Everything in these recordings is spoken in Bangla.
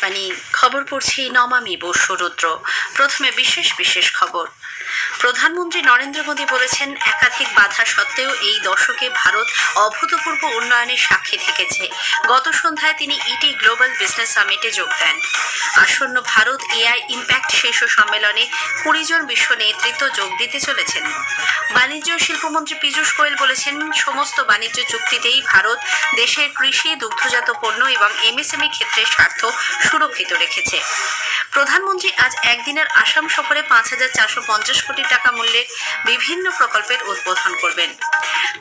আকাশবাণী খবর পড়ছি নমামি বসুরুদ্র। প্রথমে বিশেষ খবর। প্রধানমন্ত্রী নরেন্দ্র মোদী বলেছেন, একাধিক বাধা সত্ত্বেও এই দশকে ভারত অভূতপূর্ব উন্নয়নের সাক্ষী থেকেছে। গত সন্ধ্যায় তিনি ইটি গ্লোবাল বিজনেস সামিটে যোগ দেন। আসন্ন ভারত এআই ইম্প্যাক্ট শীর্ষ সম্মেলনে 20 জন বিশ্ব নেতৃত্ব যোগ দিতে চলেছেন। বাণিজ্য ও শিল্পমন্ত্রী পীযূষ গোয়েল বলেছেন, সমস্ত বাণিজ্য চুক্তিতেই ভারত দেশের কৃষি, দুগ্ধজাত পণ্য এবং এমএসএমই ক্ষেত্রের স্বার্থ সুরক্ষিত রেখেছে। প্রধানমন্ত্রী আজ একদিনের আসাম সফরে 5,450 কোটি টাকা মূল্যের বিভিন্ন প্রকল্পের উদ্বোধন করবেন।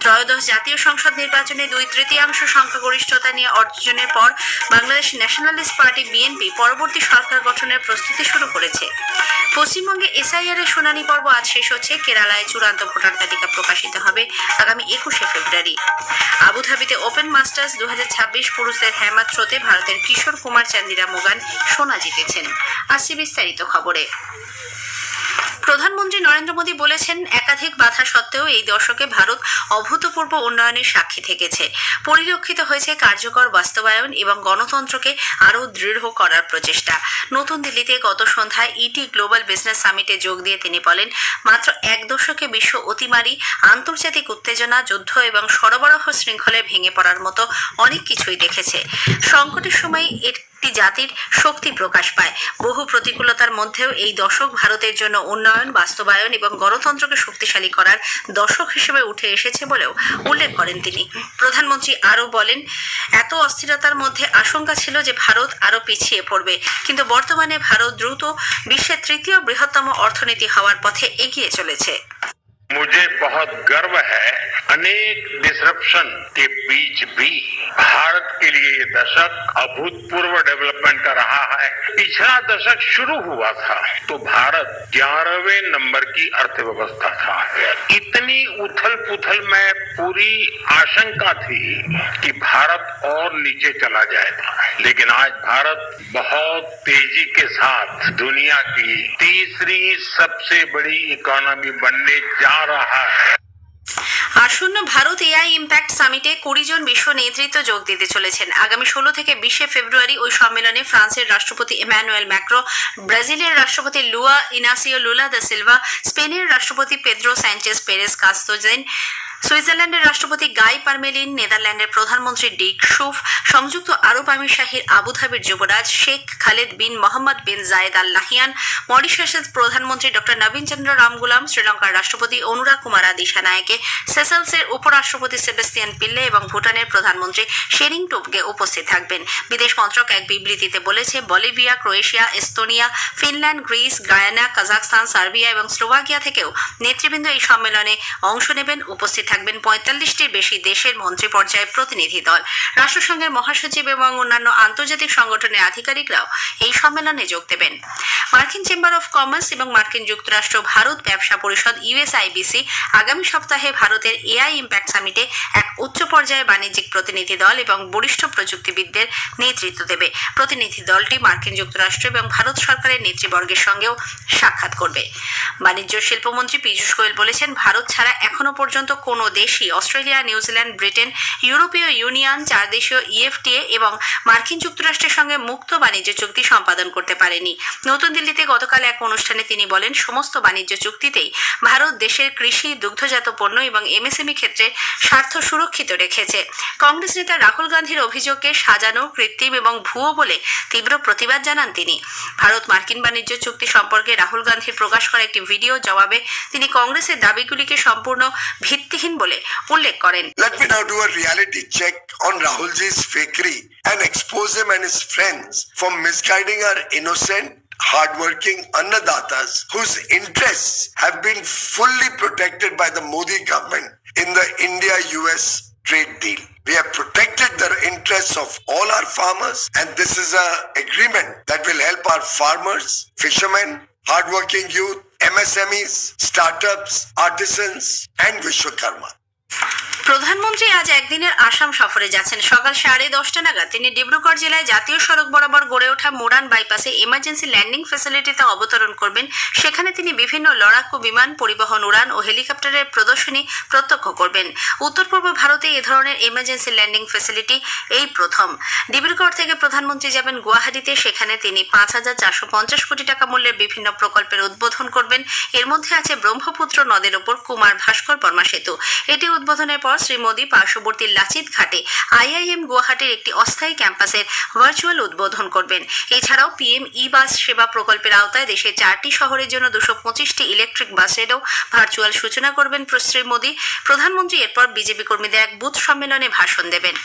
ত্রয়োদশ জাতীয় সংসদ নির্বাচনে 2/3 সংখ্যাগরিষ্ঠতা নিয়ে অর্জনের পর বাংলাদেশ ন্যাশনালিস্ট পার্টি বিএনপি পরবর্তী সরকার গঠনের প্রস্তুতি শুরু করেছে। পশ্চিমবঙ্গে এসআইআর এর শুনানি পর্ব আজ শেষ হচ্ছে। কেরালায় চূড়ান্ত ভোটার তালিকা প্রকাশিত হবে আগামী 21শে ফেব্রুয়ারি। আবুধাবিতে ওপেন মাস্টার্স 2026 পুরুষদের হ্যামার থ্রোতে ভারতের কিশোর কুমার চান্দিরা মোগান সোনা জিতেছেন। আসছে বিস্তারিত খবরে। প্রধানমন্ত্রী নরেন্দ্র মোদী বলেছেন, একাধিক বাধা সত্ত্বেও এই দশকে ভারত অভূতপূর্ব উন্নয়নের সাক্ষী থেকেছে। পরিলক্ষিত হয়েছে কার্যকর বাস্তবায়ন এবং গণতন্ত্রকে আরও দৃঢ় করার প্রচেষ্টা। নতুন দিল্লিতে গত সন্ধ্যায় ইটি গ্লোবাল বিজনেস সামিটে যোগ দিয়ে তিনি বলেন, মাত্র এক দশকে বিশ্ব অতিমারি, আন্তর্জাতিক উত্তেজনা, যুদ্ধ এবং সরবরাহ শৃঙ্খলে ভেঙে পড়ার মতো অনেক কিছুই দেখেছে। সংকটের সময় একটি জাতির শক্তি প্রকাশ পায়। বহু প্রতিকূলতার মধ্যেও এই দশক ভারতের জন্য উন্নয়ন, বাস্তবায়ন এবং গণতন্ত্রকে শক্তিশালী করার দশক হিসেবে উঠে এসেছে বলেও উল্লেখ করেন তিনি। প্রধানমন্ত্রী আরও বলেন, এত অস্থিরতার মধ্যে আশঙ্কা ছিল যে ভারত আরও পিছিয়ে পড়বে, কিন্তু বর্তমানে ভারত দ্রুত বিশ্বের 3য় বৃহত্তম অর্থনীতি হওয়ার পথে এগিয়ে চলেছে। मुझे बहुत गर्व है, अनेक डिसरप्शन के बीच भी भारत के लिए ये दशक अभूतपूर्व डेवलपमेंट का रहा है। पिछला दशक शुरू हुआ था तो भारत 11वें नंबर की अर्थव्यवस्था था। इतनी उथल पुथल में पूरी आशंका थी कि भारत और नीचे चला जाएगा, लेकिन आज भारत बहुत तेजी के साथ दुनिया की तीसरी सबसे बड़ी इकोनॉमी बनने जा रहा है। আসন্ন ভারত এআই ইম্প্যাক্ট সামিটে 20 জন বিশ্ব নেতৃত্ব যোগ দিতে চলেছেন। আগামী 16 থেকে 20শে ফেব্রুয়ারি ওই সম্মেলনে ফ্রান্সের রাষ্ট্রপতি ইমানুয়েল ম্যাক্রো, ব্রাজিলের রাষ্ট্রপতি লুয়া ইনাসিও লুলা দা সিলভা, স্পেনের রাষ্ট্রপতি পেদ্রো সানচেজ পেরেস কাস্তোজেন, সুইজারল্যান্ডের রাষ্ট্রপতি গাই পারমেলিন, নেদারল্যান্ডের প্রধানমন্ত্রী ডিক শুভ, সংযুক্ত আরব আমিরশাহীর আবুধাবির যুবরাজ শেখ খালেদ বিন মোহাম্মদ বিন জায়েদ আল নাহিয়ান, মরিশাসের প্রধানমন্ত্রী ডক্টর নবীন চন্দ্র রামগুলাম, শ্রীলঙ্কার রাষ্ট্রপতি অনুরা কুমারা দিশানায়েকে, সেসেলসের উপরাষ্ট্রপতি সেবাস্তিয়ান পিল্লে এবং ভুটানের প্রধানমন্ত্রী শেরিং টোবগে উপস্থিত থাকবেন। বিদেশ মন্ত্রক এক বিবৃতিতে বলেছে, Bolivia, Croatia, Estonia, Finland, Greece, Guyana, Kazakhstan, Serbia এবং স্লোভাকিয়া থেকেও নেতৃবৃন্দ এই সম্মেলনে অংশ নেবেন। উপস্থিত থাকবেন 45টির বেশি দেশের মন্ত্রী পর্যায়ের প্রতিনিধি দল। রাষ্ট্রসংঘের মহাসচিব এবং অন্যান্য আন্তর্জাতিক সংগঠনের আধিকারিকরাও এই সম্মেলনে যোগ দেবেন। মার্কিন চেম্বার অফ কমার্স এবং মার্কিন যুক্তরাষ্ট্র ভারত ব্যবসা পরিষদ ইউএসআইবিসি আগামী সপ্তাহে ভারতের এআই ইম্প্যাক্ট সামিটে এক উচ্চ পর্যায়ের বাণিজ্যিক প্রতিনিধি দল এবং বরিষ্ঠ প্রযুক্তিবিদদের নেতৃত্ব দেবে। প্রতিনিধি দলটি মার্কিন যুক্তরাষ্ট্র এবং ভারত সরকারের নেতৃবর্গের সঙ্গেও সাক্ষাৎ করবে। বাণিজ্য শিল্পমন্ত্রী পীযূষ গোয়েল বলেছেন, ভারত ছাড়া এখনো পর্যন্ত কোনো দেশই অস্ট্রেলিয়া, নিউজিল্যান্ড, ব্রিটেন, ইউরোপীয় ইউনিয়ন, 4 দেশীয় ইএফটিএ এবং মার্কিন যুক্তরাষ্ট্রের সঙ্গে মুক্ত বাণিজ্য চুক্তি সম্পাদন করতে পারেনি। নতুন দিল্লিতে গতকাল এক অনুষ্ঠানে তিনি বলেন, সমস্ত বাণিজ্য চুক্তিতেই ভারত দেশের কৃষি, দুগ্ধজাত পণ্য এবং এমএসএমই ক্ষেত্রে স্বার্থ সুরক্ষিত রেখেছে। কংগ্রেস নেতা রাহুল গান্ধীর অভিযোগকে সাজানো, কৃত্রিম এবং ভুয়ো বলে তীব্র প্রতিবাদ জানান তিনি। ভারত মার্কিন বাণিজ্য চুক্তি সম্পর্কে রাহুল গান্ধীর প্রকাশ করা একটি ভিডিও জবাবে তিনি কংগ্রেসের দাবিগুলিকে সম্পূর্ণ ভিত্তিহীন বলে উল্লেখ করেন। Let me now do a reality check on Rahulji's fakery and expose him and his friends for misguiding our innocent, hardworking annadatas whose interests have been fully protected by the Modi government in the India-US trade deal. We have protected the interests of all our farmers, and this is an agreement that will help our farmers, fishermen, hardworking youth, MSMEs, startups, artisans, and Vishwakarma. প্রধানমন্ত্রী আজ একদিনের আসাম সফরে যাচ্ছেন। সকাল 10:30 নাগাদ তিনি ডিব্রুগড় জেলায় জাতীয় সড়ক বরাবর গড়ে ওঠা মোরান বাইপাসে ইমার্জেন্সি ল্যান্ডিং ফ্যাসিলিটিতে অবতরণ করবেন। সেখানে তিনি বিভিন্ন লড়াকু বিমান, পরিবহন, উড়ান ও হেলিকপ্টারের প্রদর্শনী প্রত্যক্ষ করবেন। উত্তর পূর্ব ভারতে এ ধরনের ইমার্জেন্সি ল্যান্ডিং ফ্যাসিলিটি এই প্রথম। ডিব্রুগড় থেকে প্রধানমন্ত্রী যাবেন গুয়াহাটিতে। সেখানে তিনি 5,450 কোটি টাকা মূল্যের বিভিন্ন প্রকল্পের উদ্বোধন করবেন। এর মধ্যে আছে ব্রহ্মপুত্র নদের ওপর কুমার ভাস্কর বর্মা সেতু। এটি উদ্বোধনের পর শ্রী মোদী পার্শ্ববর্তী লাচিত ঘাটে IIM গুয়াহাটির একটি অস্থায়ী ক্যাম্পাসের ভার্চুয়াল উদ্বোধন করবেন। এছাড়াও PM ই-বাস সেবা প্রকল্পের আওতায় দেশের 4টি শহরের জন্য 225টি ইলেকট্রিক বাসেরও ভার্চুয়াল সূচনা করবেন শ্রী মোদী। প্রধানমন্ত্রী এরপর বিজেপি কর্মীদের এক বুথ সম্মেলনে ভাষণ দেবেন।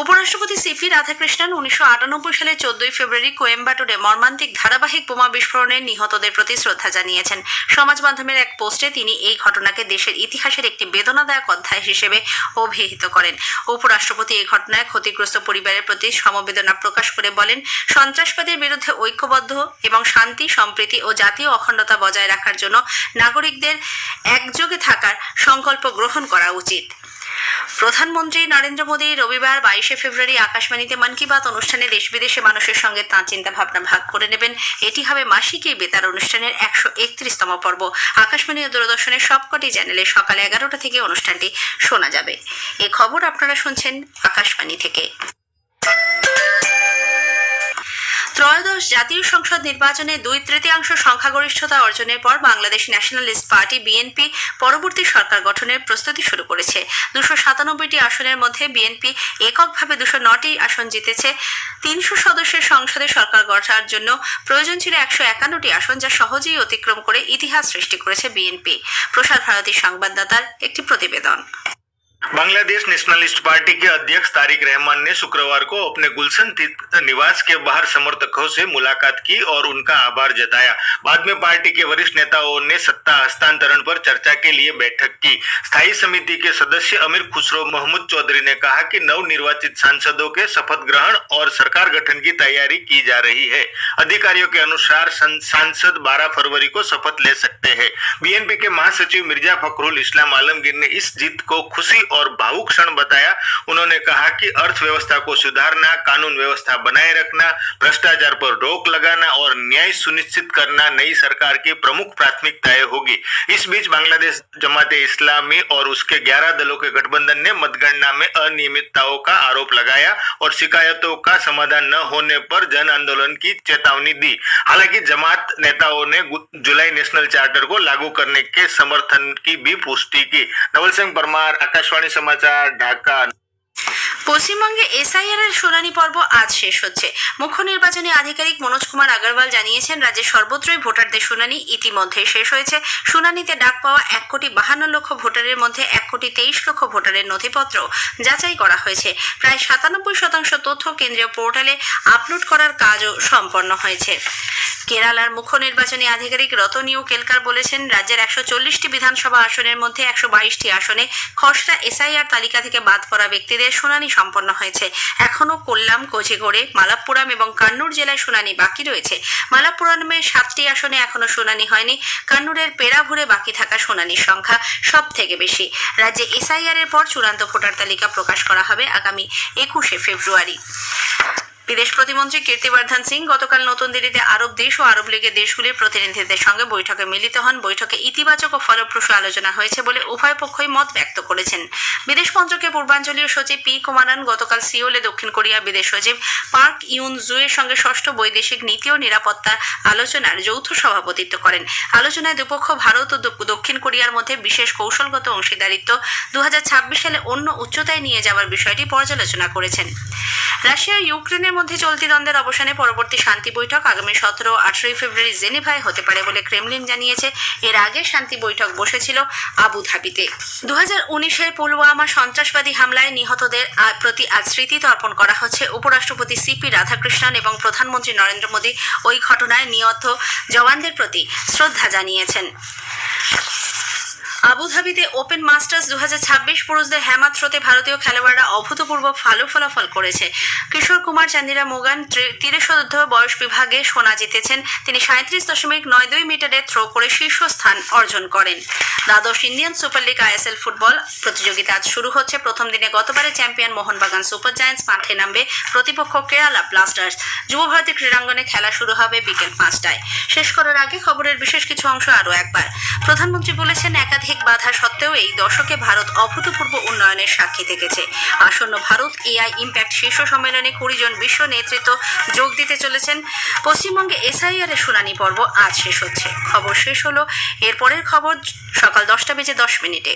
উপরাষ্ট্রপতি CP রাধাকৃষ্ণন 1998 সালের 14 ফেব্রুয়ারি কোয়েম্বাটুরে মর্মান্তিক ধারাবাহিক বোমা বিস্ফোরণে নিহতদের প্রতি শ্রদ্ধা জানিয়েছেন। সমাজ মাধ্যমের এক পোস্টে তিনি এই ঘটনাকে দেশের ইতিহাসের একটি বেদনাদায়ক অধ্যায় হিসেবে অভিহিত করেন। উপরাষ্ট্রপতি এই ঘটনায় ক্ষতিগ্রস্ত পরিবারের প্রতি সমবেদনা প্রকাশ করে বলেন, সন্ত্রাসবাদের বিরুদ্ধে ঐক্যবদ্ধ এবং শান্তি, সম্প্রীতি ও জাতীয় অখণ্ডতা বজায় রাখার জন্য নাগরিকদের একযোগে থাকার সংকল্প গ্রহণ করা উচিত। প্রধানমন্ত্রী নরেন্দ্র মোদী রবিবার 22 ফেব্রুয়ারি আকাশবাণীতে মন কি বাত অনুষ্ঠানে দেশ বিদেশে মানুষের সঙ্গে তাঁর চিন্তা ভাবনা ভাগ করে নেবেন। এটি হবে মাসিক এই বেতার অনুষ্ঠানের 131তম পর্ব। আকাশবাণী ও দূরদর্শনের সবকটি চ্যানেলে সকাল 11টা থেকে অনুষ্ঠানটি শোনা যাবে। এই খবর আপনারা শুনছেন আকাশবাণী থেকে। ত্রয়োদশ জাতীয় সংসদ নির্বাচনে 2/3 সংখ্যাগরিষ্ঠতা অর্জনের পর বাংলাদেশ ন্যাশনালিস্ট পার্টি BNP পরবর্তী সরকার গঠনের প্রস্তুতি শুরু করেছে। 297টি আসনের মধ্যে BNP এককভাবে 209টি আসন জিতেছে। 300 সদস্যের সংসদে সরকার গঠনের জন্য প্রয়োজন ছিল 151টি আসন, যা সহজেই অতিক্রম করে ইতিহাস সৃষ্টি করেছে BNP। প্রসার ভারতী সংবাদদাতার একটি প্রতিবেদন। बांग्लादेश नेशनलिस्ट पार्टी के अध्यक्ष तारिक रहमान ने शुक्रवार को अपने गुलशन निवास के बाहर समर्थकों से मुलाकात की और उनका आभार जताया। बाद में पार्टी के वरिष्ठ नेताओं ने सत्ता हस्तांतरण पर चर्चा के लिए बैठक की। स्थायी समिति के सदस्य अमीर खुसरो महमूद चौधरी ने कहा कि नवनिर्वाचित सांसदों के शपथ ग्रहण और सरकार गठन की तैयारी की जा रही है। अधिकारियों के अनुसार सांसद 12 फरवरी को शपथ ले सकते हैं। BNP के महासचिव मिर्जा फखरुल इस्लाम आलमगीर ने इस जीत को खुशी और भावुक क्षण बताया। उन्होंने कहा कि अर्थव्यवस्था को सुधारना, कानून व्यवस्था बनाए रखना, भ्रष्टाचार पर रोक लगाना और न्याय सुनिश्चित करना नई सरकार की प्रमुख प्राथमिकताएं होगी। इस बीच बांग्लादेश जमाते इस्लामी और उसके 11 दलों के गठबंधन ने मतगणना में अनियमितताओं का आरोप लगाया और शिकायतों का समाधान न होने पर जन आंदोलन की चेतावनी दी। हालांकि जमात नेताओं ने जुलाई नेशनल चार्टर को लागू करने के समर्थन की भी पुष्टि की। नवल सिंह परमार, आकाशवाणी समाचार, ढाका। পশ্চিমবঙ্গে SIR এর শুনানি পর্ব আজ শেষ হচ্ছে। মুখ্য নির্বাচনী আধিকারিক মনোজ কুমার আগরওয়াল জানিয়েছেন, রাজ্যের সর্বত্রই ভোটারদের শুনানি ইতিমধ্যে শেষ হয়েছে। শুনানিতে ডাক পাওয়া 1,52,00,000 ভোটারের মধ্যে 1,23,00,000 ভোটারের নথিপত্র যাচাই করা হয়েছে। প্রায় 97% তথ্য কেন্দ্রীয় পোর্টালে আপলোড করার কাজও সম্পন্ন হয়েছে। কেরালার মুখ্য নির্বাচনী আধিকারিক রতনিউ কেলকার বলেছেন, রাজ্যের 140টি বিধানসভা আসনের মধ্যে 122টি আসনে খসড়া SIR তালিকা থেকে বাদ পড়া ব্যক্তিদের শুনানি সম্পন্ন হয়েছে। এখনও কোল্লাম, কোঝিকোড়ে, মালাপ্পুরাম এবং কান্নুর জেলায় শুনানি বাকি রয়েছে। মালাপ্পুরামের 7টি আসনে এখনও শুনানি হয়নি। কান্নুরের পেরাভুরে বাকি থাকা শুনানির সংখ্যা সব থেকে বেশি। রাজ্যে SIR এর পর চূড়ান্ত ভোটার তালিকা প্রকাশ করা হবে আগামী 21 ফেব্রুয়ারি। বিদেশ প্রতিমন্ত্রী কীর্তিবর্ধন সিং গতকাল নতুন দিল্লিতে আরব দেশ ও আরব লীগের দেশগুলির প্রতিনিধিদের সঙ্গে বৈঠকে মিলিত হন। বৈঠকে ইতিবাচক ও ফলপ্রসূ আলোচনা হয়েছে বলে উভয় পক্ষই মত ব্যক্ত করেছেন। বিদেশ মন্ত্রকের পূর্বাঞ্চলীয় সচিব P. কুমারান গতকাল সিওলে দক্ষিণ কোরিয়ার বিদেশ সচিব পার্ক ইউন জুয়ের সঙ্গে ষষ্ঠ বৈদেশিক নীতি ও নিরাপত্তা আলোচনার যৌথ সভাপতিত্ব করেন। আলোচনায় দুপক্ষ ভারত ও দক্ষিণ কোরিয়ার মধ্যে বিশেষ কৌশলগত অংশীদারিত্ব 2026 সালে অন্য উচ্চতায় নিয়ে যাওয়ার বিষয়টি পর্যালোচনা করেছেন। রাশিয়া ও ইউক্রেনের মধ্যে চলতি দ্বন্দ্বের অবসানে পরবর্তী শান্তি বৈঠক আগামী 17 ও 18 ফেব্রুয়ারি জেনেভায় হতে পারে বলে ক্রেমলিন জানিয়েছে। এর আগে শান্তি বৈঠক বসেছিল আবুধাবিতে। 2019-এর পুলওয়ামা সন্ত্রাসবাদী হামলায় নিহতদের প্রতি আজ স্মৃতি তর্পণ করা হচ্ছে। উপরাষ্ট্রপতি CP রাধাকৃষ্ণন এবং প্রধানমন্ত্রী নরেন্দ্র মোদী ওই ঘটনায় নিহত জওয়ানদের প্রতি শ্রদ্ধা জানিয়েছেন। আবুধাবিতে ওপেন মাস্টার্স 2026 পুরুষদের হ্যামা থ্রোতে ভারতীয় খেলোয়াড়রা অভূতপূর্ব ভালো ফলাফল করেছে। কিশোর কুমার চান্দিরা মোগান 30 বয়স বিভাগে সোনা জিতেছেন। তিনি 37.92 মিটারে থ্রো করে শীর্ষস্থান অর্জন করেন। দ্বাদশ Indian super league ISL football প্রতিযোগিতা আজ শুরু হচ্ছে। প্রথম দিনে গতবারের চ্যাম্পিয়ন মোহনবাগান সুপার জায়ান্টস মাঠে নামবে, প্রতিপক্ষ কেরালা ব্লাস্টার্স। যুব ভারতী ক্রীড়াঙ্গনে খেলা শুরু হবে বিকেল 5টায়। শেষ করার আগে খবরের বিশেষ কিছু অংশ আরও একবার। প্রধানমন্ত্রী বলেছেন, একাধিক বাধা সত্ত্বেও এই দশকে ভারত অভূতপূর্ব উন্নয়নের সাক্ষী থেকেছে। আসন্ন ভারত এআই ইম্প্যাক্ট শীর্ষ সম্মেলনে 20 জন বিশ্ব নেতৃত্ব যোগ দিতে চলেছেন। পশ্চিমবঙ্গে এসআইআর এর শুনানি পর্ব আজ শেষ হচ্ছে। খবর শেষ হলো। এরপরের খবর সকাল 10টা বেজে 10 মিনিটে।